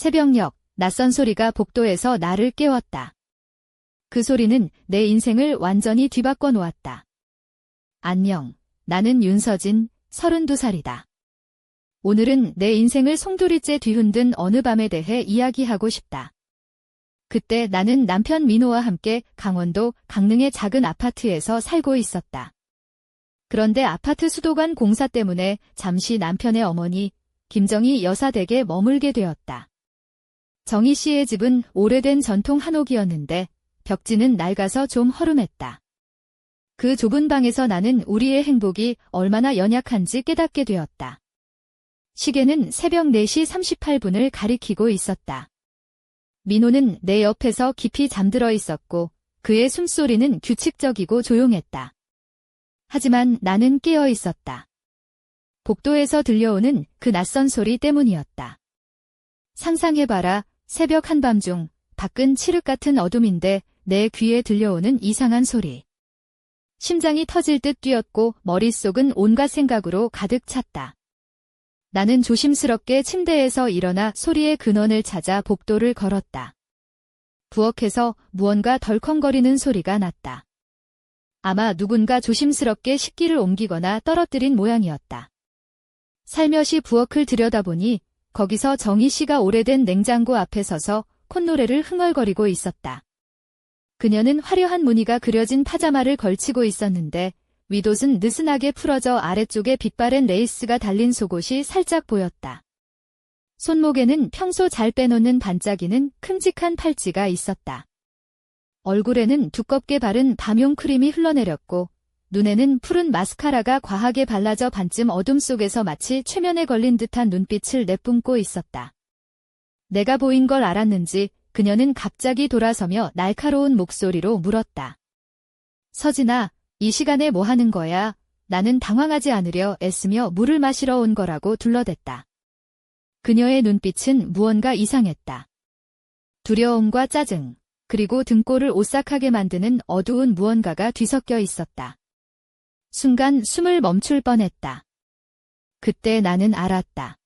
새벽녘, 낯선 소리가 복도에서 나를 깨웠다. 그 소리는 내 인생을 완전히 뒤바꿔 놓았다. 안녕, 나는 윤서진, 32살이다. 오늘은 내 인생을 송두리째 뒤흔든 어느 밤에 대해 이야기하고 싶다. 그때 나는 남편 민호와 함께 강원도 강릉의 작은 아파트에서 살고 있었다. 그런데 아파트 수도관 공사 때문에 잠시 남편의 어머니, 김정희 여사 댁에 머물게 되었다. 정희 씨의 집은 오래된 전통 한옥이었는데 벽지는 낡아서 좀 허름했다. 그 좁은 방에서 나는 우리의 행복이 얼마나 연약한지 깨닫게 되었다. 시계는 새벽 4시 38분을 가리키고 있었다. 민호는 내 옆에서 깊이 잠들어 있었고 그의 숨소리는 규칙적이고 조용했다. 하지만 나는 깨어 있었다. 복도에서 들려오는 그 낯선 소리 때문이었다. 상상해봐라. 새벽 한밤중 밖은 칠흑 같은 어둠인데 내 귀에 들려오는 이상한 소리. 심장이 터질 듯 뛰었고 머릿속은 온갖 생각으로 가득 찼다. 나는 조심스럽게 침대에서 일어나 소리의 근원을 찾아 복도를 걸었다. 부엌에서 무언가 덜컹거리는 소리가 났다. 아마 누군가 조심스럽게 식기를 옮기거나 떨어뜨린 모양이었다. 살며시 부엌을 들여다보니 거기서 정희 씨가 오래된 냉장고 앞에 서서 콧노래를 흥얼거리고 있었다. 그녀는 화려한 무늬가 그려진 파자마를 걸치고 있었는데 윗옷은 느슨하게 풀어져 아래쪽에 빛바랜 레이스가 달린 속옷이 살짝 보였다. 손목에는 평소 잘 빼놓는 반짝이는 큼직한 팔찌가 있었다. 얼굴에는 두껍게 바른 밤용 크림이 흘러내렸고 눈에는 푸른 마스카라가 과하게 발라져 반쯤 어둠 속에서 마치 최면에 걸린 듯한 눈빛을 내뿜고 있었다. 내가 보인 걸 알았는지 그녀는 갑자기 돌아서며 날카로운 목소리로 물었다. 서진아, 이 시간에 뭐 하는 거야? 나는 당황하지 않으려 애쓰며 물을 마시러 온 거라고 둘러댔다. 그녀의 눈빛은 무언가 이상했다. 두려움과 짜증, 그리고 등골을 오싹하게 만드는 어두운 무언가가 뒤섞여 있었다. 순간 숨을 멈출 뻔했다. 그때 나는 알았다.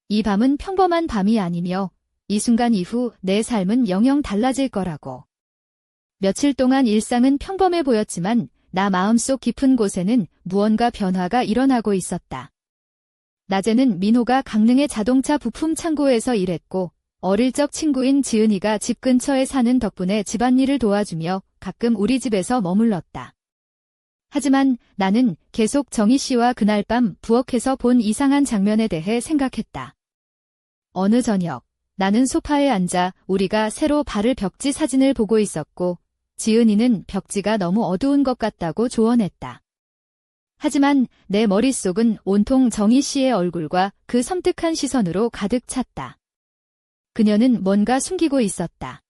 이 밤은 평범한 밤이 아니며 이 순간 이후 내 삶은 영영 달라질 거라고. 며칠 동안 일상은 평범해 보였지만 나 마음속 깊은 곳에는 무언가 변화가 일어나고 있었다. 낮에는 민호가 강릉의 자동차 부품 창고에서 일했고 어릴 적 친구인 지은이가 집 근처에 사는 덕분에 집안일을 도와주며 가끔 우리 집에서 머물렀다. 하지만 나는 계속 정희 씨와 그날 밤 부엌에서 본 이상한 장면에 대해 생각했다. 어느 저녁, 나는 소파에 앉아 우리가 새로 바를 벽지 사진을 보고 있었고 지은이는 벽지가 너무 어두운 것 같다고 조언했다. 하지만 내 머릿속은 온통 정희 씨의 얼굴과 그 섬뜩한 시선으로 가득 찼다. 그녀는 뭔가 숨기고 있었다.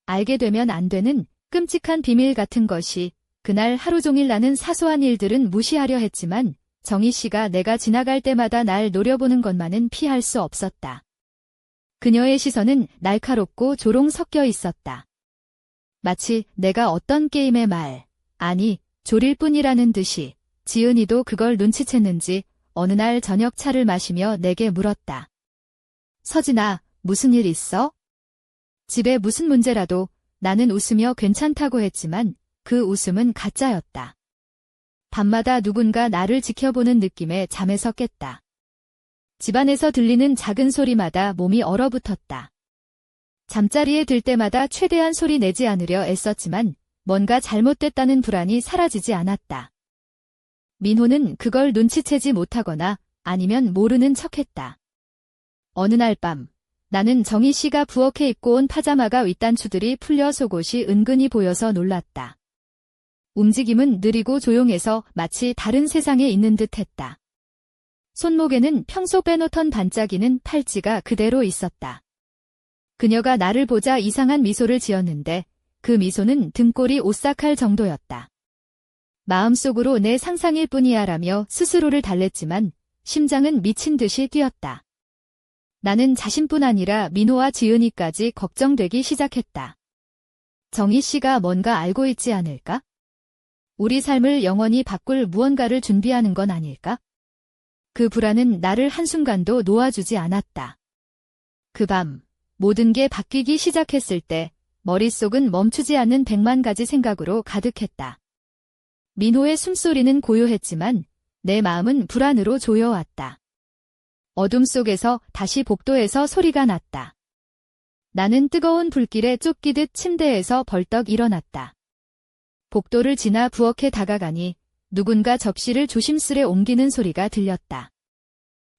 알게 되면 안 되는 끔찍한 비밀 같은 것이. 그날 하루 종일 나는 사소한 일들은 무시하려 했지만 정희 씨가 내가 지나갈 때마다 날 노려보는 것만은 피할 수 없었다. 그녀의 시선은 날카롭고 조롱 섞여 있었다. 마치 내가 어떤 게임의 말, 아니 졸일 뿐이라는 듯이. 지은이도 그걸 눈치챘는지 어느 날 저녁 차를 마시며 내게 물었다. 서진아, 무슨 일 있어? 집에 무슨 문제라도. 나는 웃으며 괜찮다고 했지만 그 웃음은 가짜였다. 밤마다 누군가 나를 지켜보는 느낌에 잠에서 깼다. 집안에서 들리는 작은 소리마다 몸이 얼어붙었다. 잠자리에 들 때마다 최대한 소리 내지 않으려 애썼지만 뭔가 잘못됐다는 불안이 사라지지 않았다. 민호는 그걸 눈치채지 못하거나 아니면 모르는 척했다. 어느 날 밤, 나는 정희 씨가 부엌에 입고 온 파자마가 윗단추들이 풀려 속옷이 은근히 보여서 놀랐다. 움직임은 느리고 조용해서 마치 다른 세상에 있는 듯 했다. 손목에는 평소 빼놓던 반짝이는 팔찌가 그대로 있었다. 그녀가 나를 보자 이상한 미소를 지었는데 그 미소는 등골이 오싹할 정도였다. 마음속으로 내 상상일 뿐이야라며 스스로를 달랬지만 심장은 미친 듯이 뛰었다. 나는 자신뿐 아니라 민호와 지은이까지 걱정되기 시작했다. 정희 씨가 뭔가 알고 있지 않을까? 우리 삶을 영원히 바꿀 무언가를 준비하는 건 아닐까? 그 불안은 나를 한순간도 놓아주지 않았다. 그 밤, 모든 게 바뀌기 시작했을 때 머릿속은 멈추지 않는 100만 가지 생각으로 가득했다. 민호의 숨소리는 고요했지만 내 마음은 불안으로 조여왔다. 어둠 속에서 다시 복도에서 소리가 났다. 나는 뜨거운 불길에 쫓기듯 침대에서 벌떡 일어났다. 복도를 지나 부엌에 다가가니 누군가 접시를 조심스레 옮기는 소리가 들렸다.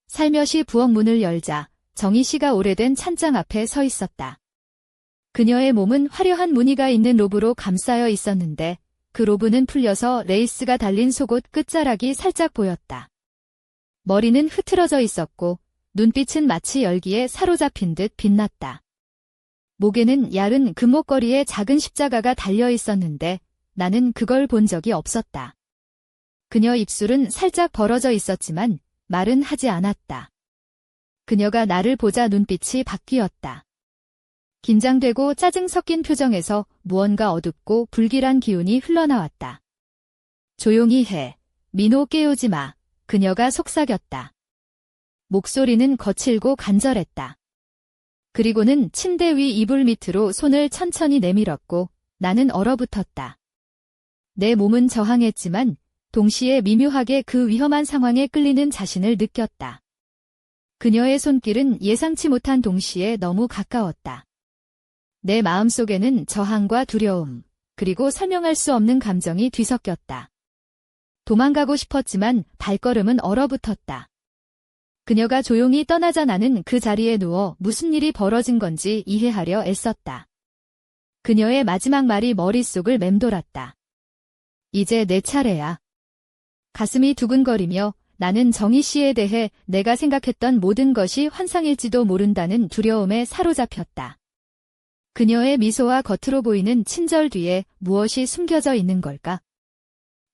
살며시 부엌 문을 열자 정희 씨가 오래된 찬장 앞에 서 있었다. 그녀의 몸은 화려한 무늬가 있는 로브로 감싸여 있었는데 그 로브는 풀려서 레이스가 달린 속옷 끝자락이 살짝 보였다. 머리는 흐트러져 있었고 눈빛은 마치 열기에 사로잡힌 듯 빛났다. 목에는 얇은 금목걸이에 작은 십자가가 달려 있었는데 나는 그걸 본 적이 없었다. 그녀 입술은 살짝 벌어져 있었지만 말은 하지 않았다. 그녀가 나를 보자 눈빛이 바뀌었다. 긴장되고 짜증 섞인 표정에서 무언가 어둡고 불길한 기운이 흘러나왔다. 조용히 해. 민호 깨우지 마. 그녀가 속삭였다. 목소리는 거칠고 간절했다. 그리고는 침대 위 이불 밑으로 손을 천천히 내밀었고 나는 얼어붙었다. 내 몸은 저항했지만 동시에 미묘하게 그 위험한 상황에 끌리는 자신을 느꼈다. 그녀의 손길은 예상치 못한 동시에 너무 가까웠다. 내 마음속에는 저항과 두려움, 그리고 설명할 수 없는 감정이 뒤섞였다. 도망가고 싶었지만 발걸음은 얼어붙었다. 그녀가 조용히 떠나자 나는 그 자리에 누워 무슨 일이 벌어진 건지 이해하려 애썼다. 그녀의 마지막 말이 머릿속을 맴돌았다. 이제 내 차례야. 가슴이 두근거리며 나는 정희 씨에 대해 내가 생각했던 모든 것이 환상일지도 모른다는 두려움에 사로잡혔다. 그녀의 미소와 겉으로 보이는 친절 뒤에 무엇이 숨겨져 있는 걸까?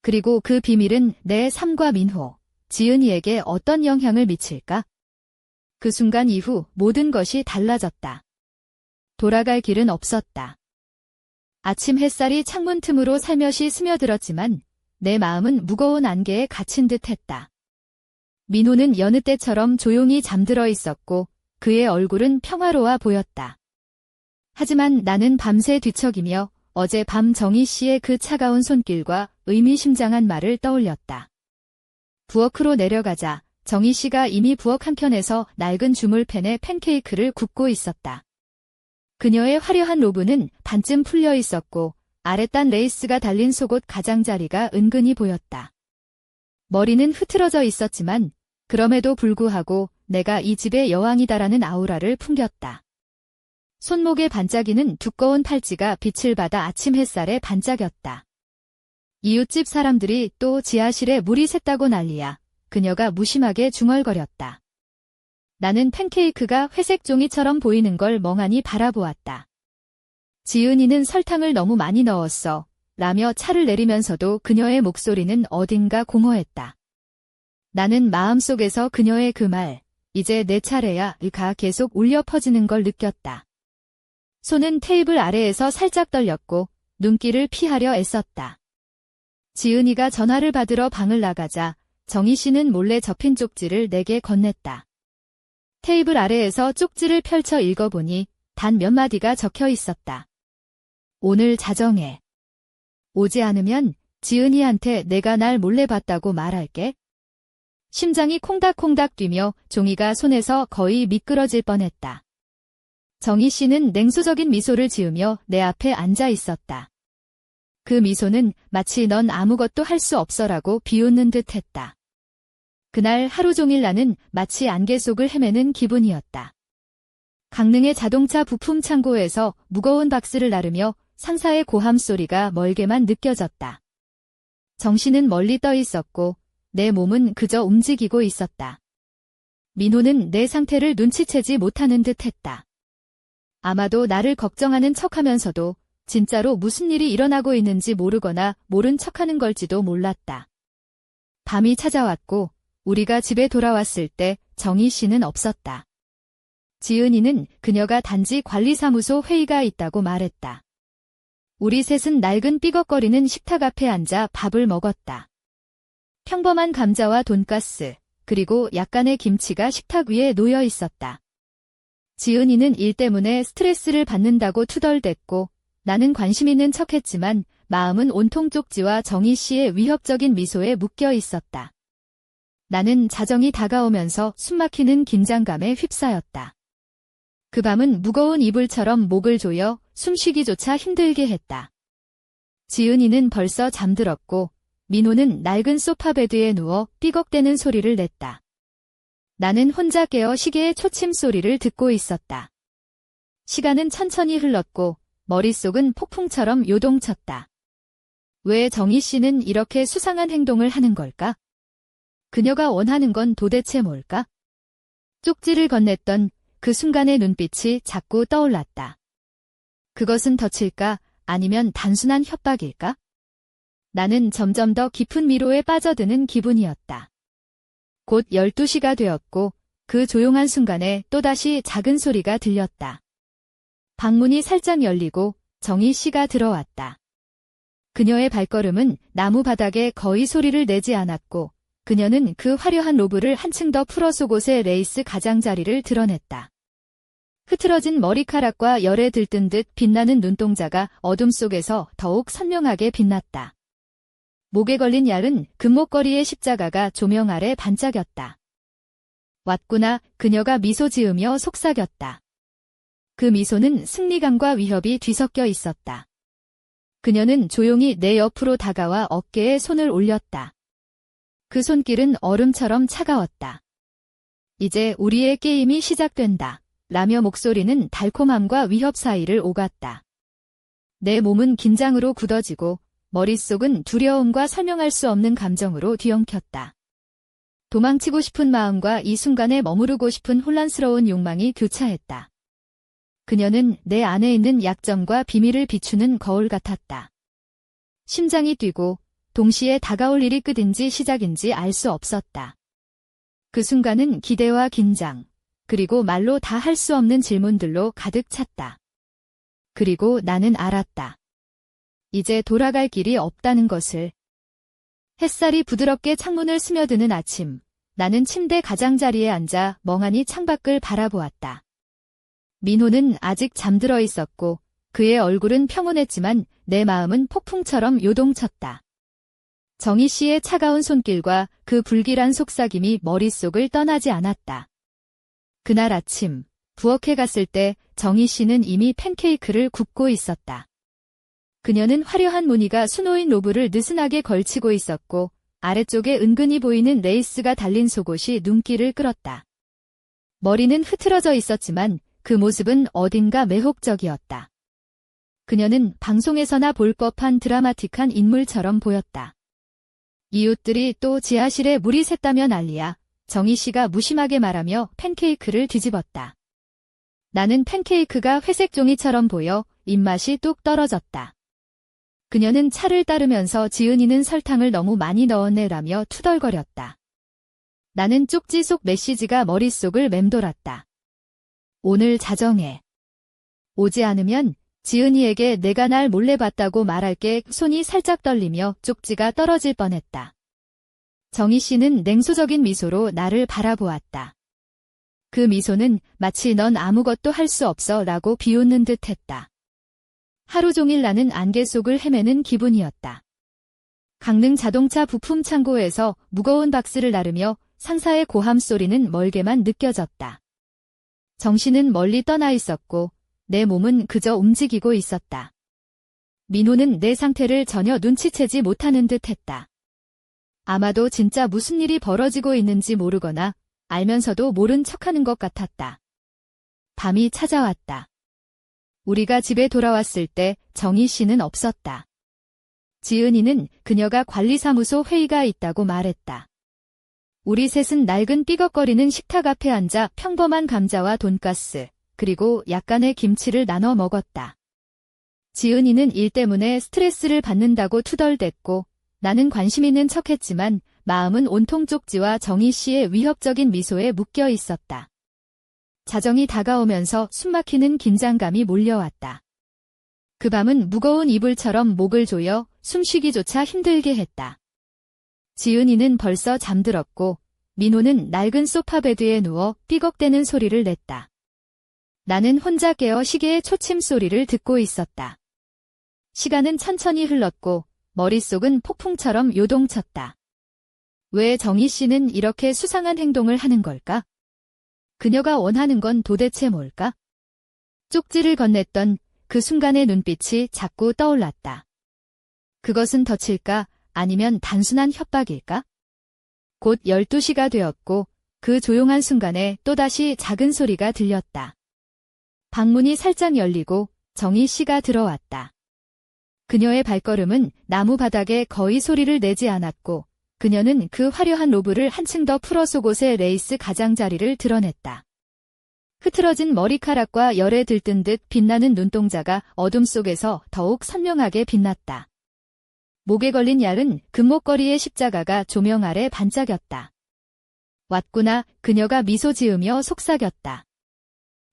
그리고 그 비밀은 내 삶과 민호, 지은이에게 어떤 영향을 미칠까? 그 순간 이후 모든 것이 달라졌다. 돌아갈 길은 없었다. 아침 햇살이 창문 틈으로 살며시 스며들었지만 내 마음은 무거운 안개에 갇힌 듯 했다. 민호는 여느 때처럼 조용히 잠들어 있었고 그의 얼굴은 평화로워 보였다. 하지만 나는 밤새 뒤척이며 어젯밤 정희 씨의 그 차가운 손길과 의미심장한 말을 떠올렸다. 부엌으로 내려가자 정희 씨가 이미 부엌 한켠에서 낡은 주물팬에 팬케이크를 굽고 있었다. 그녀의 화려한 로브는 반쯤 풀려 있었고 아랫단 레이스가 달린 속옷 가장자리가 은근히 보였다. 머리는 흐트러져 있었지만 그럼에도 불구하고 내가 이 집의 여왕이다라는 아우라를 풍겼다. 손목에 반짝이는 두꺼운 팔찌가 빛을 받아 아침 햇살에 반짝였다. 이웃집 사람들이 또 지하실에 물이 샜다고 난리야. 그녀가 무심하게 중얼거렸다. 나는 팬케이크가 회색 종이처럼 보이는 걸 멍하니 바라보았다. 지은이는 설탕을 너무 많이 넣었어. 라며 차를 내리면서도 그녀의 목소리는 어딘가 공허했다. 나는 마음속에서 그녀의 그 말, 이제 내 차례야가 계속 울려 퍼지는 걸 느꼈다. 손은 테이블 아래에서 살짝 떨렸고 눈길을 피하려 애썼다. 지은이가 전화를 받으러 방을 나가자 정희 씨는 몰래 접힌 쪽지를 내게 건넸다. 테이블 아래에서 쪽지를 펼쳐 읽어보니 단 몇 마디가 적혀 있었다. 오늘 자정에 오지 않으면 지은이한테 내가 날 몰래 봤다고 말할게. 심장이 콩닥콩닥 뛰며 종이가 손에서 거의 미끄러질 뻔했다. 정희 씨는 냉소적인 미소를 지으며 내 앞에 앉아 있었다. 그 미소는 마치 넌 아무것도 할 수 없어라고 비웃는 듯 했다. 그날 하루 종일 나는 마치 안개 속을 헤매는 기분이었다. 강릉의 자동차 부품 창고에서 무거운 박스를 나르며 상사의 고함 소리가 멀게만 느껴졌다. 정신은 멀리 떠 있었고 내 몸은 그저 움직이고 있었다. 민호는 내 상태를 눈치채지 못하는 듯 했다. 아마도 나를 걱정하는 척하면서도 진짜로 무슨 일이 일어나고 있는지 모르거나 모른 척하는 걸지도 몰랐다. 밤이 찾아왔고 우리가 집에 돌아왔을 때 정희 씨는 없었다. 지은이는 그녀가 단지 관리사무소 회의가 있다고 말했다. 우리 셋은 낡은 삐걱거리는 식탁 앞에 앉아 밥을 먹었다. 평범한 감자와 돈가스, 그리고 약간의 김치가 식탁 위에 놓여 있었다. 지은이는 일 때문에 스트레스를 받는다고 투덜댔고 나는 관심 있는 척했지만 마음은 온통 쪽지와 정희 씨의 위협적인 미소에 묶여 있었다. 나는 자정이 다가오면서 숨막히는 긴장감에 휩싸였다. 그 밤은 무거운 이불처럼 목을 조여 숨쉬기조차 힘들게 했다. 지은이는 벌써 잠들었고 민호는 낡은 소파 베드에 누워 삐걱대는 소리를 냈다. 나는 혼자 깨어 시계의 초침 소리를 듣고 있었다. 시간은 천천히 흘렀고 머릿속은 폭풍처럼 요동쳤다. 왜 정희 씨는 이렇게 수상한 행동을 하는 걸까? 그녀가 원하는 건 도대체 뭘까? 쪽지를 건넸던 그 순간의 눈빛이 자꾸 떠올랐다. 그것은 덫일까? 아니면 단순한 협박일까? 나는 점점 더 깊은 미로에 빠져드는 기분이었다. 곧 12시가 되었고 그 조용한 순간에 또다시 작은 소리가 들렸다. 방문이 살짝 열리고 정희 씨가 들어왔다. 그녀의 발걸음은 나무 바닥에 거의 소리를 내지 않았고 그녀는 그 화려한 로브를 한층 더 풀어 속옷의 레이스 가장자리를 드러냈다. 흐트러진 머리카락과 열에 들뜬 듯 빛나는 눈동자가 어둠 속에서 더욱 선명하게 빛났다. 목에 걸린 얇은 금목걸이의 십자가가 조명 아래 반짝였다. 왔구나. 그녀가 미소 지으며 속삭였다. 그 미소는 승리감과 위협이 뒤섞여 있었다. 그녀는 조용히 내 옆으로 다가와 어깨에 손을 올렸다. 그 손길은 얼음처럼 차가웠다. 이제 우리의 게임이 시작된다. 라며 목소리는 달콤함과 위협 사이를 오갔다. 내 몸은 긴장으로 굳어지고 머릿속은 두려움과 설명할 수 없는 감정으로 뒤엉켰다. 도망치고 싶은 마음과 이 순간에 머무르고 싶은 혼란스러운 욕망이 교차했다. 그녀는 내 안에 있는 약점과 비밀을 비추는 거울 같았다. 심장이 뛰고 동시에 다가올 일이 끝인지 시작인지 알 수 없었다. 그 순간은 기대와 긴장, 그리고 말로 다 할 수 없는 질문들로 가득 찼다. 그리고 나는 알았다. 이제 돌아갈 길이 없다는 것을. 햇살이 부드럽게 창문을 스며드는 아침, 나는 침대 가장자리에 앉아 멍하니 창밖을 바라보았다. 민호는 아직 잠들어 있었고 그의 얼굴은 평온했지만 내 마음은 폭풍처럼 요동쳤다. 정희 씨의 차가운 손길과 그 불길한 속삭임이 머릿속을 떠나지 않았다. 그날 아침, 부엌에 갔을 때 정희 씨는 이미 팬케이크를 굽고 있었다. 그녀는 화려한 무늬가 수놓인 로브를 느슨하게 걸치고 있었고 아래쪽에 은근히 보이는 레이스가 달린 속옷이 눈길을 끌었다. 머리는 흐트러져 있었지만 그 모습은 어딘가 매혹적이었다. 그녀는 방송에서나 볼 법한 드라마틱한 인물처럼 보였다. 이웃들이 또 지하실에 물이 샜다며 난리야. 정희 씨가 무심하게 말하며 팬케이크를 뒤집었다. 나는 팬케이크가 회색 종이처럼 보여 입맛이 뚝 떨어졌다. 그녀는 차를 따르면서 지은이는 설탕을 너무 많이 넣었네라며 투덜거렸다. 나는 쪽지 속 메시지가 머릿속을 맴돌았다. 오늘 자정에 오지 않으면 지은이에게 내가 날 몰래 봤다고 말할게. 손이 살짝 떨리며 쪽지가 떨어질 뻔했다. 정희 씨는 냉소적인 미소로 나를 바라보았다. 그 미소는 마치 넌 아무것도 할 수 없어 라고 비웃는 듯 했다. 하루 종일 나는 안개 속을 헤매는 기분이었다. 강릉 자동차 부품 창고에서 무거운 박스를 나르며 상사의 고함 소리는 멀게만 느껴졌다. 정신은 멀리 떠나 있었고 내 몸은 그저 움직이고 있었다. 민호는 내 상태를 전혀 눈치채지 못하는 듯 했다. 아마도 진짜 무슨 일이 벌어지고 있는지 모르거나 알면서도 모른 척하는 것 같았다. 밤이 찾아왔다. 우리가 집에 돌아왔을 때 정희 씨는 없었다. 지은이는 그녀가 관리사무소 회의가 있다고 말했다. 우리 셋은 낡은 삐걱거리는 식탁 앞에 앉아 평범한 감자와 돈가스, 그리고 약간의 김치를 나눠 먹었다. 지은이는 일 때문에 스트레스를 받는다고 투덜댔고 나는 관심 있는 척했지만 마음은 온통 쪽지와 정희 씨의 위협적인 미소에 묶여 있었다. 자정이 다가오면서 숨막히는 긴장감이 몰려왔다. 그 밤은 무거운 이불처럼 목을 조여 숨쉬기조차 힘들게 했다. 지은이는 벌써 잠들었고 민호는 낡은 소파 베드에 누워 삐걱대는 소리를 냈다. 나는 혼자 깨어 시계의 초침 소리를 듣고 있었다. 시간은 천천히 흘렀고 머릿속은 폭풍처럼 요동쳤다. 왜 정희 씨는 이렇게 수상한 행동을 하는 걸까? 그녀가 원하는 건 도대체 뭘까? 쪽지를 건넸던 그 순간의 눈빛이 자꾸 떠올랐다. 그것은 덫일까? 아니면 단순한 협박일까? 곧 12시가 되었고 그 조용한 순간에 또다시 작은 소리가 들렸다. 방문이 살짝 열리고 정희 씨가 들어왔다. 그녀의 발걸음은 나무 바닥에 거의 소리를 내지 않았고 그녀는 그 화려한 로브를 한층 더 풀어 속옷의 레이스 가장자리를 드러냈다. 흐트러진 머리카락과 열에 들뜬 듯 빛나는 눈동자가 어둠 속에서 더욱 선명하게 빛났다. 목에 걸린 얇은 금목걸이의 십자가가 조명 아래 반짝였다. 왔구나. 그녀가 미소 지으며 속삭였다.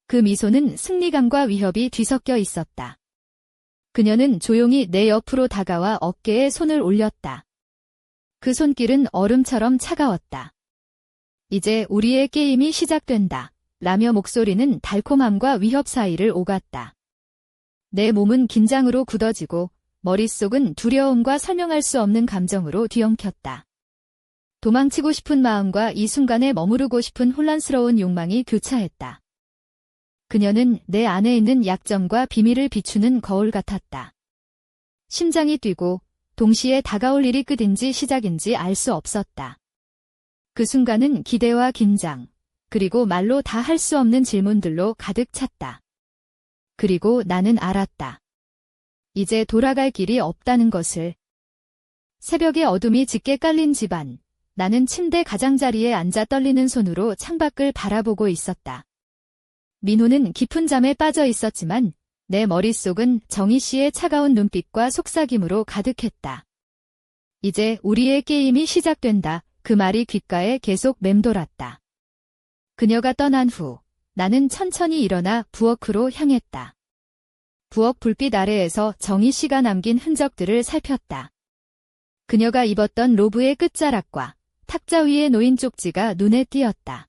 그 미소는 승리감과 위협이 뒤섞여 있었다. 그녀는 조용히 내 옆으로 다가와 어깨에 손을 올렸다. 그 손길은 얼음처럼 차가웠다. 이제 우리의 게임이 시작된다. 라며 목소리는 달콤함과 위협 사이를 오갔다. 내 몸은 긴장으로 굳어지고 머릿속은 두려움과 설명할 수 없는 감정으로 뒤엉켰다. 도망치고 싶은 마음과 이 순간에 머무르고 싶은 혼란스러운 욕망이 교차했다. 그녀는 내 안에 있는 약점과 비밀을 비추는 거울 같았다. 심장이 뛰고 동시에 다가올 일이 끝인지 시작인지 알 수 없었다. 그 순간은 기대와 긴장, 그리고 말로 다 할 수 없는 질문들로 가득 찼다. 그리고 나는 알았다. 이제 돌아갈 길이 없다는 것을. 새벽의 어둠이 짙게 깔린 집안. 나는 침대 가장자리에 앉아 떨리는 손으로 창밖을 바라보고 있었다. 민호는 깊은 잠에 빠져 있었지만 내 머릿속은 정희 씨의 차가운 눈빛과 속삭임으로 가득했다. 이제 우리의 게임이 시작된다. 그 말이 귓가에 계속 맴돌았다. 그녀가 떠난 후 나는 천천히 일어나 부엌으로 향했다. 부엌 불빛 아래에서 정희 씨가 남긴 흔적들을 살폈다. 그녀가 입었던 로브의 끝자락과 탁자 위에 놓인 쪽지가 눈에 띄었다.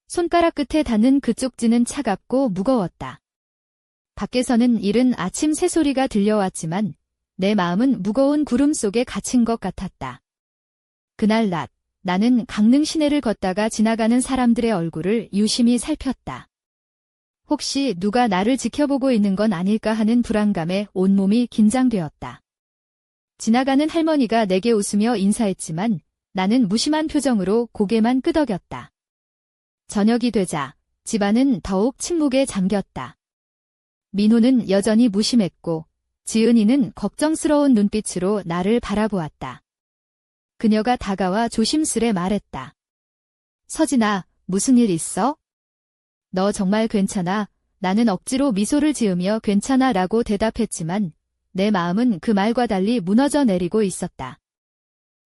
손가락 끝에 닿는 그 쪽지는 차갑고 무거웠다. 밖에서는 이른 아침 새소리가 들려왔지만 내 마음은 무거운 구름 속에 갇힌 것 같았다. 그날 낮, 나는 강릉 시내를 걷다가 지나가는 사람들의 얼굴을 유심히 살폈다. 혹시 누가 나를 지켜보고 있는 건 아닐까 하는 불안감에 온몸이 긴장되었다. 지나가는 할머니가 내게 웃으며 인사했지만 나는 무심한 표정으로 고개만 끄덕였다. 저녁이 되자 집안은 더욱 침묵에 잠겼다. 민호는 여전히 무심했고 지은이는 걱정스러운 눈빛으로 나를 바라보았다. 그녀가 다가와 조심스레 말했다. 서진아, 무슨 일 있어? 너 정말 괜찮아? 나는 억지로 미소를 지으며 괜찮아 라고 대답했지만 내 마음은 그 말과 달리 무너져 내리고 있었다.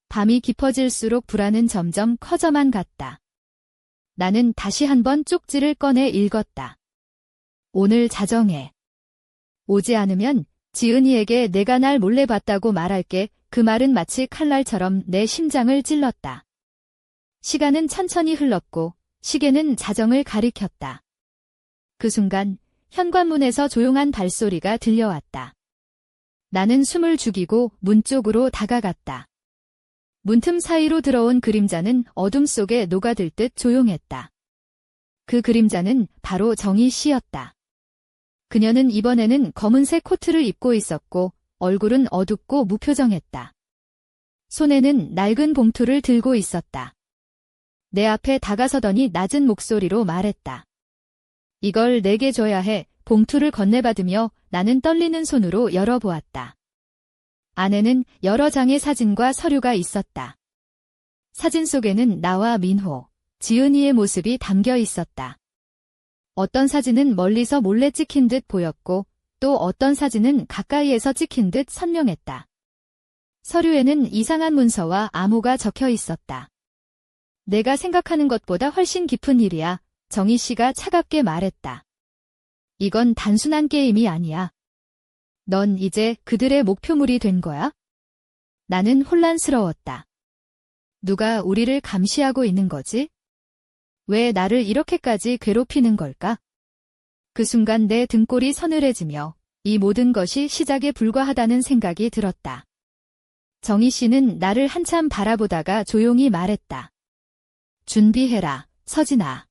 밤이 깊어질수록 불안은 점점 커져만 갔다. 나는 다시 한번 쪽지를 꺼내 읽었다. 오늘 자정에. 오지 않으면 지은이에게 내가 날 몰래 봤다고 말할게. 그 말은 마치 칼날처럼 내 심장을 찔렀다. 시간은 천천히 흘렀고 시계는 자정을 가리켰다. 그 순간 현관문에서 조용한 발소리가 들려왔다. 나는 숨을 죽이고 문 쪽으로 다가갔다. 문틈 사이로 들어온 그림자는 어둠 속에 녹아들 듯 조용했다. 그 그림자는 바로 정희 씨였다. 그녀는 이번에는 검은색 코트를 입고 있었고 얼굴은 어둡고 무표정했다. 손에는 낡은 봉투를 들고 있었다. 내 앞에 다가서더니 낮은 목소리로 말했다. 이걸 내게 줘야 해. 봉투를 건네받으며 나는 떨리는 손으로 열어보았다. 안에는 여러 장의 사진과 서류가 있었다. 사진 속에는 나와 민호, 지은이의 모습이 담겨 있었다. 어떤 사진은 멀리서 몰래 찍힌 듯 보였고 또 어떤 사진은 가까이에서 찍힌 듯 선명했다. 서류에는 이상한 문서와 암호가 적혀 있었다. 내가 생각하는 것보다 훨씬 깊은 일이야. 정희 씨가 차갑게 말했다. 이건 단순한 게임이 아니야. 넌 이제 그들의 목표물이 된 거야? 나는 혼란스러웠다. 누가 우리를 감시하고 있는 거지? 왜 나를 이렇게까지 괴롭히는 걸까? 그 순간 내 등골이 서늘해지며 이 모든 것이 시작에 불과하다는 생각이 들었다. 정희 씨는 나를 한참 바라보다가 조용히 말했다. 준비해라, 서진아.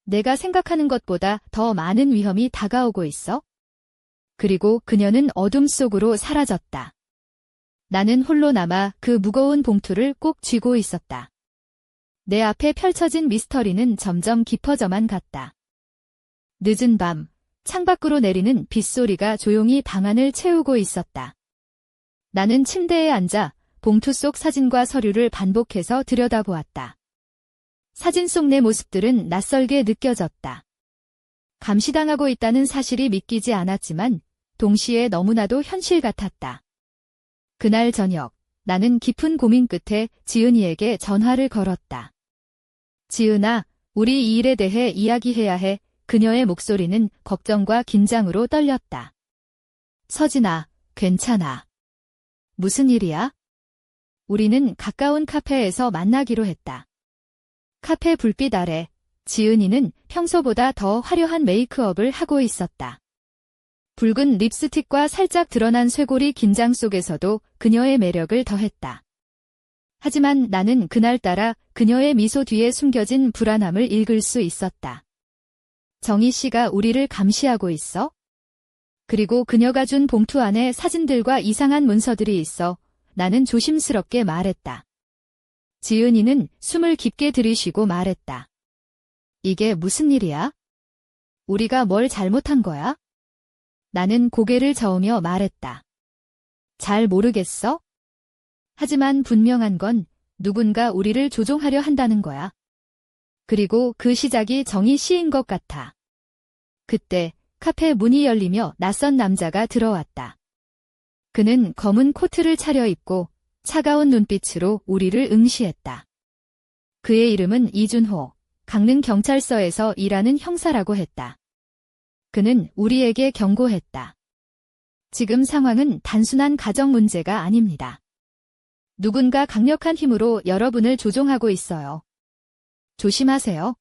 내가 생각하는 것보다 더 많은 위험이 다가오고 있어? 그리고 그녀는 어둠 속으로 사라졌다. 나는 홀로 남아 그 무거운 봉투를 꼭 쥐고 있었다. 내 앞에 펼쳐진 미스터리는 점점 깊어져만 갔다. 늦은 밤, 창밖으로 내리는 빗소리가 조용히 방안을 채우고 있었다. 나는 침대에 앉아 봉투 속 사진과 서류를 반복해서 들여다보았다. 사진 속 내 모습들은 낯설게 느껴졌다. 감시당하고 있다는 사실이 믿기지 않았지만 동시에 너무나도 현실 같았다. 그날 저녁, 나는 깊은 고민 끝에 지은이에게 전화를 걸었다. 지은아, 우리 이 일에 대해 이야기해야 해. 그녀의 목소리는 걱정과 긴장으로 떨렸다. 서진아, 괜찮아. 무슨 일이야? 우리는 가까운 카페에서 만나기로 했다. 카페 불빛 아래 지은이는 평소보다 더 화려한 메이크업을 하고 있었다. 붉은 립스틱과 살짝 드러난 쇄골이 긴장 속에서도 그녀의 매력을 더했다. 하지만 나는 그날따라 그녀의 미소 뒤에 숨겨진 불안함을 읽을 수 있었다. 정희 씨가 우리를 감시하고 있어? 그리고 그녀가 준 봉투 안에 사진들과 이상한 문서들이 있어. 나는 조심스럽게 말했다. 지은이는 숨을 깊게 들이쉬고 말했다. 이게 무슨 일이야? 우리가 뭘 잘못한 거야? 나는 고개를 저으며 말했다. 잘 모르겠어? 하지만 분명한 건 누군가 우리를 조종하려 한다는 거야. 그리고 그 시작이 정희 씨인 것 같아. 그때 카페 문이 열리며 낯선 남자가 들어왔다. 그는 검은 코트를 차려입고 차가운 눈빛으로 우리를 응시했다. 그의 이름은 이준호, 강릉경찰서에서 일하는 형사라고 했다. 그는 우리에게 경고했다. 지금 상황은 단순한 가정 문제가 아닙니다. 누군가 강력한 힘으로 여러분을 조종하고 있어요. 조심하세요.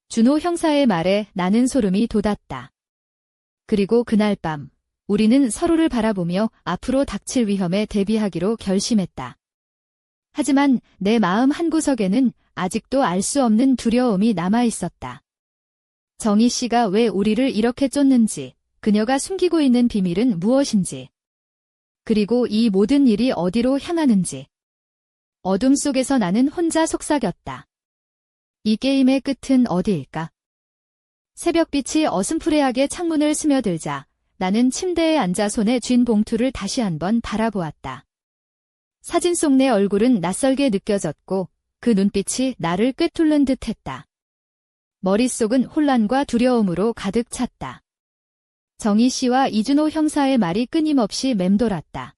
준호 형사의 말에 나는 소름이 돋았다. 그리고 그날 밤, 우리는 서로를 바라보며 앞으로 닥칠 위험에 대비하기로 결심했다. 하지만 내 마음 한구석에는 아직도 알 수 없는 두려움이 남아있었다. 정희 씨가 왜 우리를 이렇게 쫓는지, 그녀가 숨기고 있는 비밀은 무엇인지, 그리고 이 모든 일이 어디로 향하는지. 어둠 속에서 나는 혼자 속삭였다. 이 게임의 끝은 어디일까? 새벽빛이 어슴푸레하게 창문을 스며들자 나는 침대에 앉아 손에 쥔 봉투를 다시 한번 바라보았다. 사진 속 내 얼굴은 낯설게 느껴졌고 그 눈빛이 나를 꿰뚫는 듯했다. 머릿속은 혼란과 두려움으로 가득 찼다. 정희 씨와 이준호 형사의 말이 끊임없이 맴돌았다.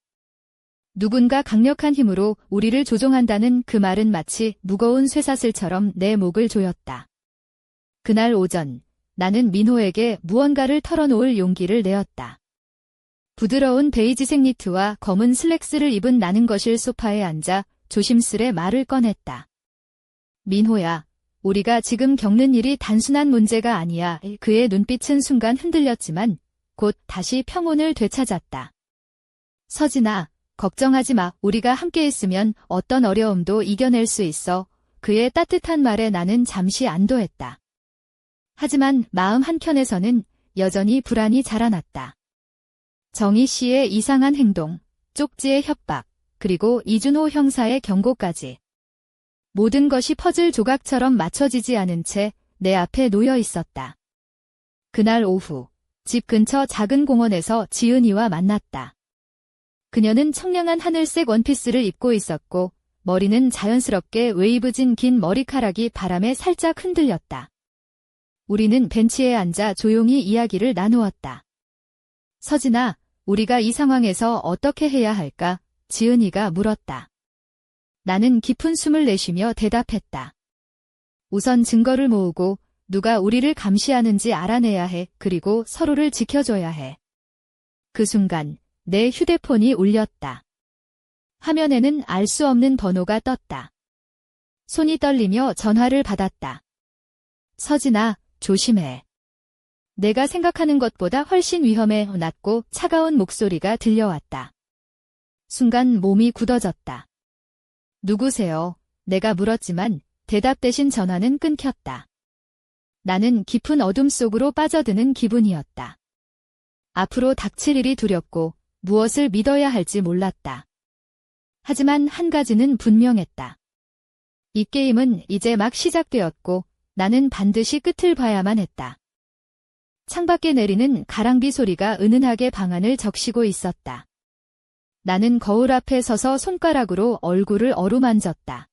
누군가 강력한 힘으로 우리를 조종한다는 그 말은 마치 무거운 쇠사슬처럼 내 목을 조였다. 그날 오전, 나는 민호에게 무언가를 털어놓을 용기를 내었다. 부드러운 베이지색 니트와 검은 슬랙스를 입은 나는 거실 소파에 앉아 조심스레 말을 꺼냈다. 민호야, 우리가 지금 겪는 일이 단순한 문제가 아니야. 그의 눈빛은 순간 흔들렸지만 곧 다시 평온을 되찾았다. 서진아, 걱정하지 마. 우리가 함께 있으면 어떤 어려움도 이겨낼 수 있어. 그의 따뜻한 말에 나는 잠시 안도했다. 하지만 마음 한켠에서는 여전히 불안이 자라났다. 정희 씨의 이상한 행동, 쪽지의 협박, 그리고 이준호 형사의 경고까지. 모든 것이 퍼즐 조각처럼 맞춰지지 않은 채 내 앞에 놓여 있었다. 그날 오후, 집 근처 작은 공원에서 지은이와 만났다. 그녀는 청량한 하늘색 원피스를 입고 있었고 머리는 자연스럽게 웨이브진 긴 머리카락이 바람에 살짝 흔들렸다. 우리는 벤치에 앉아 조용히 이야기를 나누었다. 서진아, 우리가 이 상황에서 어떻게 해야 할까? 지은이가 물었다. 나는 깊은 숨을 내쉬며 대답했다. 우선 증거를 모으고 누가 우리를 감시하는지 알아내야 해. 그리고 서로를 지켜줘야 해. 그 순간 내 휴대폰이 울렸다. 화면에는 알 수 없는 번호가 떴다. 손이 떨리며 전화를 받았다. 서진아, 조심해. 내가 생각하는 것보다 훨씬 위험해. 낮고 차가운 목소리가 들려왔다. 순간 몸이 굳어졌다. 누구세요? 내가 물었지만 대답 대신 전화는 끊겼다. 나는 깊은 어둠 속으로 빠져드는 기분이었다. 앞으로 닥칠 일이 두렵고 무엇을 믿어야 할지 몰랐다. 하지만 한 가지는 분명했다. 이 게임은 이제 막 시작되었고 나는 반드시 끝을 봐야만 했다. 창밖에 내리는 가랑비 소리가 은은하게 방 안을 적시고 있었다. 나는 거울 앞에 서서 손가락으로 얼굴을 어루만졌다.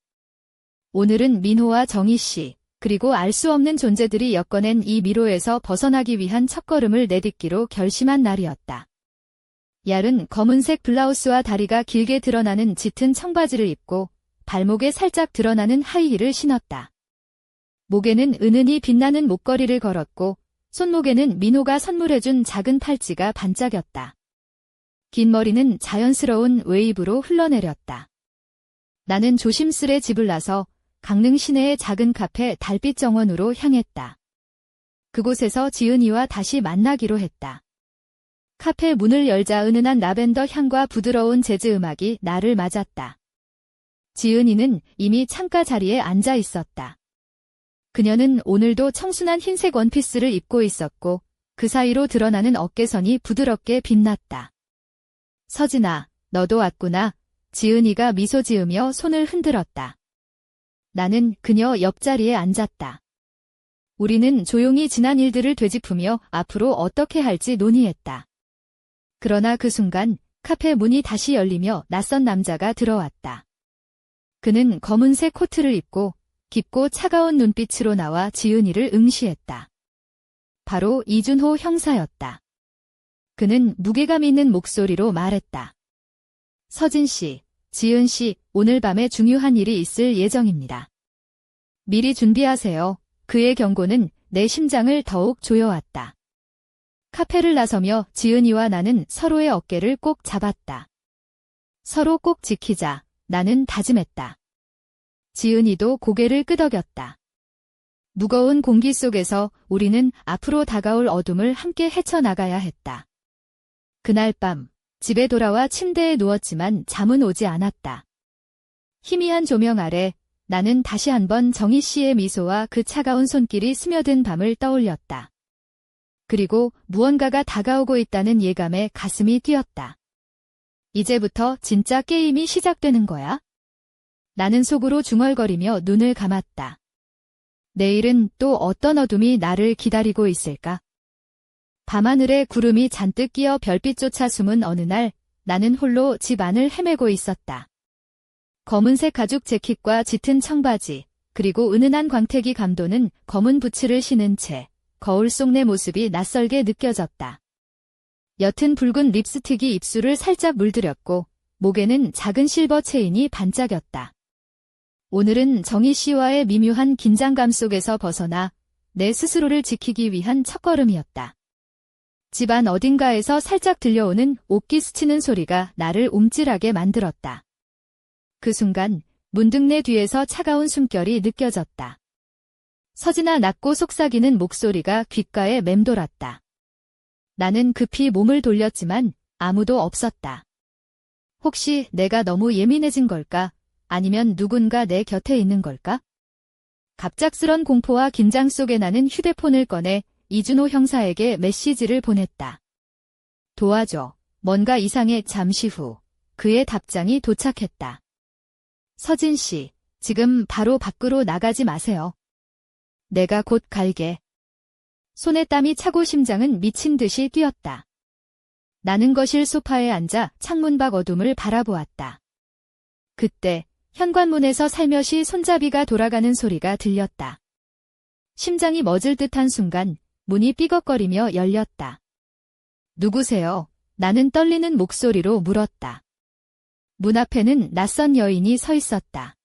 오늘은 민호와 정희 씨, 그리고 알 수 없는 존재들이 엮어낸 이 미로에서 벗어나기 위한 첫걸음을 내딛기로 결심한 날이었다. 얇은 검은색 블라우스와 다리가 길게 드러나는 짙은 청바지를 입고 발목에 살짝 드러나는 하이힐을 신었다. 목에는 은은히 빛나는 목걸이를 걸었고 손목에는 민호가 선물해준 작은 팔찌가 반짝였다. 긴 머리는 자연스러운 웨이브로 흘러내렸다. 나는 조심스레 집을 나서 강릉 시내의 작은 카페 달빛 정원으로 향했다. 그곳에서 지은이와 다시 만나기로 했다. 카페 문을 열자 은은한 라벤더 향과 부드러운 재즈 음악이 나를 맞았다. 지은이는 이미 창가 자리에 앉아 있었다. 그녀는 오늘도 청순한 흰색 원피스를 입고 있었고 그 사이로 드러나는 어깨선이 부드럽게 빛났다. 서진아, 너도 왔구나. 지은이가 미소 지으며 손을 흔들었다. 나는 그녀 옆자리에 앉았다. 우리는 조용히 지난 일들을 되짚으며 앞으로 어떻게 할지 논의했다. 그러나 그 순간 카페 문이 다시 열리며 낯선 남자가 들어왔다. 그는 검은색 코트를 입고 깊고 차가운 눈빛으로 나와 지은이를 응시했다. 바로 이준호 형사였다. 그는 무게감 있는 목소리로 말했다. 서진 씨, 지은 씨, 오늘 밤에 중요한 일이 있을 예정입니다. 미리 준비하세요. 그의 경고는 내 심장을 더욱 조여왔다. 카페를 나서며 지은이와 나는 서로의 어깨를 꼭 잡았다. 서로 꼭 지키자. 나는 다짐했다. 지은이도 고개를 끄덕였다. 무거운 공기 속에서 우리는 앞으로 다가올 어둠을 함께 헤쳐나가야 했다. 그날 밤, 집에 돌아와 침대에 누웠지만 잠은 오지 않았다. 희미한 조명 아래 나는 다시 한번 정희 씨의 미소와 그 차가운 손길이 스며든 밤을 떠올렸다. 그리고 무언가가 다가오고 있다는 예감에 가슴이 뛰었다. 이제부터 진짜 게임이 시작되는 거야? 나는 속으로 중얼거리며 눈을 감았다. 내일은 또 어떤 어둠이 나를 기다리고 있을까? 밤하늘에 구름이 잔뜩 끼어 별빛조차 숨은 어느 날 나는 홀로 집 안을 헤매고 있었다. 검은색 가죽 재킷과 짙은 청바지, 그리고 은은한 광택이 감도는 검은 부츠를 신은 채 거울 속 내 모습이 낯설게 느껴졌다. 옅은 붉은 립스틱이 입술을 살짝 물들였고 목에는 작은 실버 체인이 반짝였다. 오늘은 정희 씨와의 미묘한 긴장감 속에서 벗어나 내 스스로를 지키기 위한 첫걸음이었다. 집안 어딘가에서 살짝 들려오는 옷기 스치는 소리가 나를 움찔하게 만들었다. 그 순간 문득 내 뒤에서 차가운 숨결이 느껴졌다. 서진아 낮고 속삭이는 목소리가 귓가에 맴돌았다. 나는 급히 몸을 돌렸지만 아무도 없었다. 혹시 내가 너무 예민해진 걸까? 아니면 누군가 내 곁에 있는 걸까? 갑작스런 공포와 긴장 속에 나는 휴대폰을 꺼내 이준호 형사에게 메시지를 보냈다. 도와줘. 뭔가 이상해. 잠시 후 그의 답장이 도착했다. 서진 씨, 지금 바로 밖으로 나가지 마세요. 내가 곧 갈게. 손에 땀이 차고 심장은 미친 듯이 뛰었다. 나는 거실 소파에 앉아 창문 밖 어둠을 바라보았다. 그때 현관문에서 살며시 손잡이가 돌아가는 소리가 들렸다. 심장이 멎을 듯한 순간 문이 삐걱거리며 열렸다. 누구세요? 나는 떨리는 목소리로 물었다. 문 앞에는 낯선 여인이 서 있었다.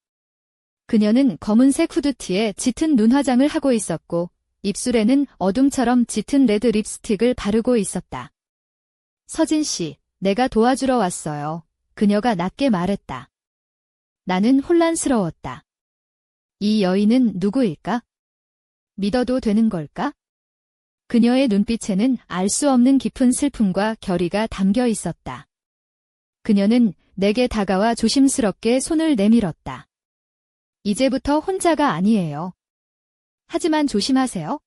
그녀는 검은색 후드티에 짙은 눈화장을 하고 있었고 입술에는 어둠처럼 짙은 레드 립스틱을 바르고 있었다. 서진 씨, 내가 도와주러 왔어요. 그녀가 낮게 말했다. 나는 혼란스러웠다. 이 여인은 누구일까? 믿어도 되는 걸까? 그녀의 눈빛에는 알 수 없는 깊은 슬픔과 결의가 담겨 있었다. 그녀는 내게 다가와 조심스럽게 손을 내밀었다. 이제부터 혼자가 아니에요. 하지만 조심하세요.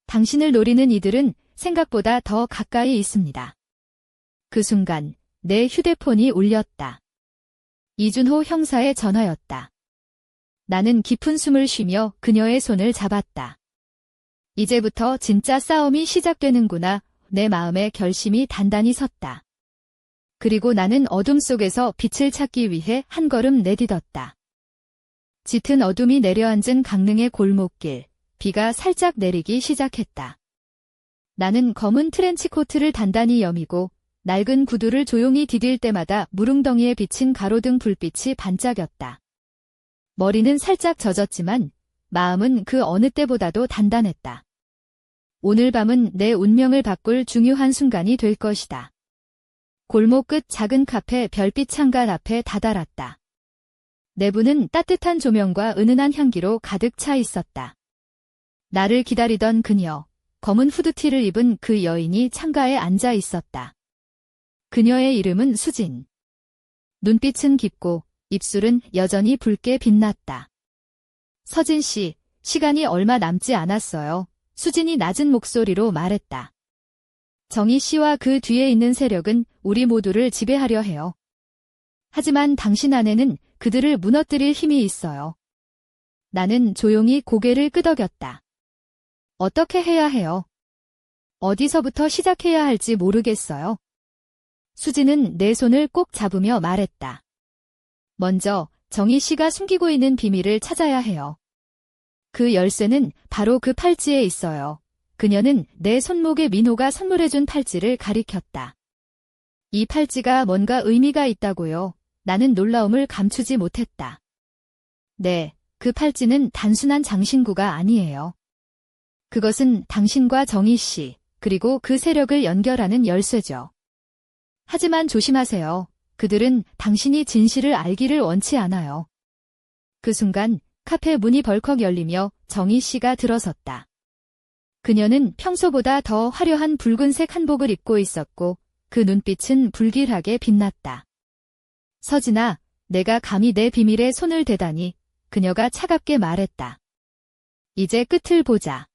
당신을 노리는 이들은 생각보다 더 가까이 있습니다. 그 순간 내 휴대폰이 울렸다. 이준호 형사의 전화였다. 나는 깊은 숨을 쉬며 그녀의 손을 잡았다. 이제부터 진짜 싸움이 시작되는구나. 내 마음에 결심이 단단히 섰다. 그리고 나는 어둠 속에서 빛을 찾기 위해 한 걸음 내딛었다. 짙은 어둠이 내려앉은 강릉의 골목길, 비가 살짝 내리기 시작했다. 나는 검은 트렌치코트를 단단히 여미고 낡은 구두를 조용히 디딜 때마다 무릉덩이에 비친 가로등 불빛이 반짝였다. 머리는 살짝 젖었지만 마음은 그 어느 때보다도 단단했다. 오늘 밤은 내 운명을 바꿀 중요한 순간이 될 것이다. 골목 끝 작은 카페 별빛 창가 앞에 다다랐다. 내부는 따뜻한 조명과 은은한 향기로 가득 차 있었다. 나를 기다리던 그녀, 검은 후드티를 입은 그 여인이 창가에 앉아 있었다. 그녀의 이름은 수진. 눈빛은 깊고 입술은 여전히 붉게 빛났다. 서진 씨, 시간이 얼마 남지 않았어요. 수진이 낮은 목소리로 말했다. 정희 씨와 그 뒤에 있는 세력은 우리 모두를 지배하려 해요. 하지만 당신 안에는 그들을 무너뜨릴 힘이 있어요. 나는 조용히 고개를 끄덕였다. 어떻게 해야 해요? 어디서부터 시작해야 할지 모르겠어요. 수진은 내 손을 꼭 잡으며 말했다. 먼저 정희 씨가 숨기고 있는 비밀을 찾아야 해요. 그 열쇠는 바로 그 팔찌에 있어요. 그녀는 내 손목에 민호가 선물해준 팔찌를 가리켰다. 이 팔찌가 뭔가 의미가 있다고요. 나는 놀라움을 감추지 못했다. 네, 그 팔찌는 단순한 장신구가 아니에요. 그것은 당신과 정희 씨, 그리고 그 세력을 연결하는 열쇠죠. 하지만 조심하세요. 그들은 당신이 진실을 알기를 원치 않아요. 그 순간 카페 문이 벌컥 열리며 정희 씨가 들어섰다. 그녀는 평소보다 더 화려한 붉은색 한복을 입고 있었고 그 눈빛은 불길하게 빛났다. 서진아, 내가 감히 내 비밀에 손을 대다니. 그녀가 차갑게 말했다. 이제 끝을 보자.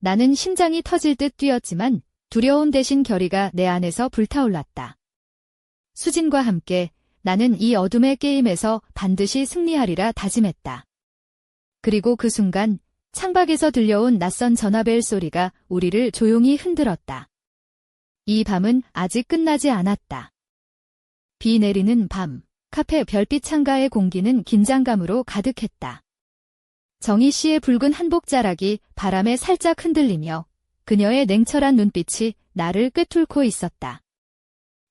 나는 심장이 터질 듯 뛰었지만 두려움 대신 결의가 내 안에서 불타올랐다. 수진과 함께 나는 이 어둠의 게임에서 반드시 승리하리라 다짐했다. 그리고 그 순간 창밖에서 들려온 낯선 전화벨 소리가 우리를 조용히 흔들었다. 이 밤은 아직 끝나지 않았다. 비 내리는 밤, 카페 별빛 창가의 공기는 긴장감으로 가득했다. 정희 씨의 붉은 한복 자락이 바람에 살짝 흔들리며 그녀의 냉철한 눈빛이 나를 꿰뚫고 있었다.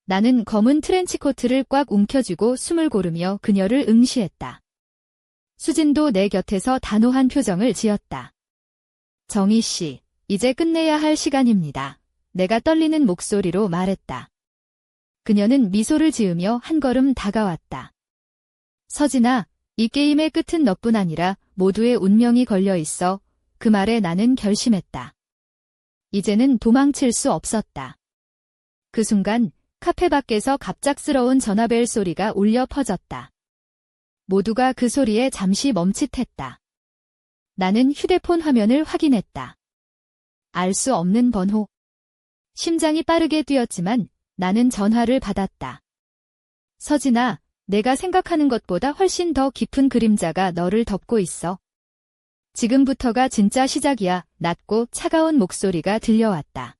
나는 검은 트렌치코트를 꽉 움켜쥐고 숨을 고르며 그녀를 응시했다. 수진도 내 곁에서 단호한 표정을 지었다. 정희 씨, 이제 끝내야 할 시간입니다. 내가 떨리는 목소리로 말했다. 그녀는 미소를 지으며 한 걸음 다가왔다. 서진아, 이 게임의 끝은 너뿐 아니라 모두의 운명이 걸려 있어. 그 말에 나는 결심했다. 이제는 도망칠 수 없었다. 그 순간 카페 밖에서 갑작스러운 전화벨 소리가 울려 퍼졌다. 모두가 그 소리에 잠시 멈칫했다. 나는 휴대폰 화면을 확인했다. 알 수 없는 번호. 심장이 빠르게 뛰었지만 나는 전화를 받았다. 서진아, 내가 생각하는 것보다 훨씬 더 깊은 그림자가 너를 덮고 있어. 지금부터가 진짜 시작이야. 낮고 차가운 목소리가 들려왔다.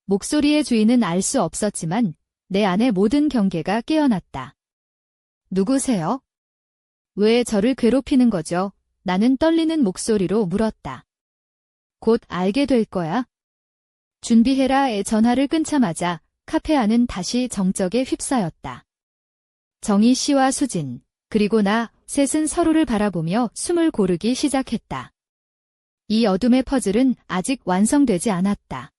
목소리의 주인은 알 수 없었지만 내 안의 모든 경계가 깨어났다. 누구세요? 왜 저를 괴롭히는 거죠? 나는 떨리는 목소리로 물었다. 곧 알게 될 거야. 준비해라의 전화를 끊자마자 카페 안은 다시 정적에 휩싸였다. 정희 씨와 수진, 그리고 나 셋은 서로를 바라보며 숨을 고르기 시작했다. 이 어둠의 퍼즐은 아직 완성되지 않았다.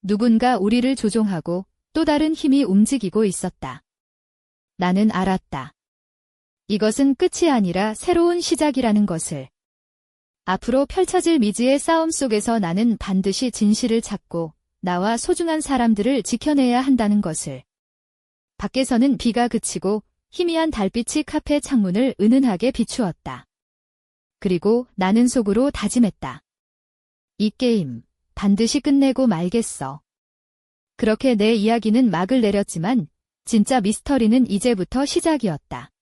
누군가 우리를 조종하고 또 다른 힘이 움직이고 있었다. 나는 알았다. 이것은 끝이 아니라 새로운 시작이라는 것을. 앞으로 펼쳐질 미지의 싸움 속에서 나는 반드시 진실을 찾고 나와 소중한 사람들을 지켜내야 한다는 것을. 밖에서는 비가 그치고 희미한 달빛이 카페 창문을 은은하게 비추었다. 그리고 나는 속으로 다짐했다. 이 게임 반드시 끝내고 말겠어. 그렇게 내 이야기는 막을 내렸지만 진짜 미스터리는 이제부터 시작이었다.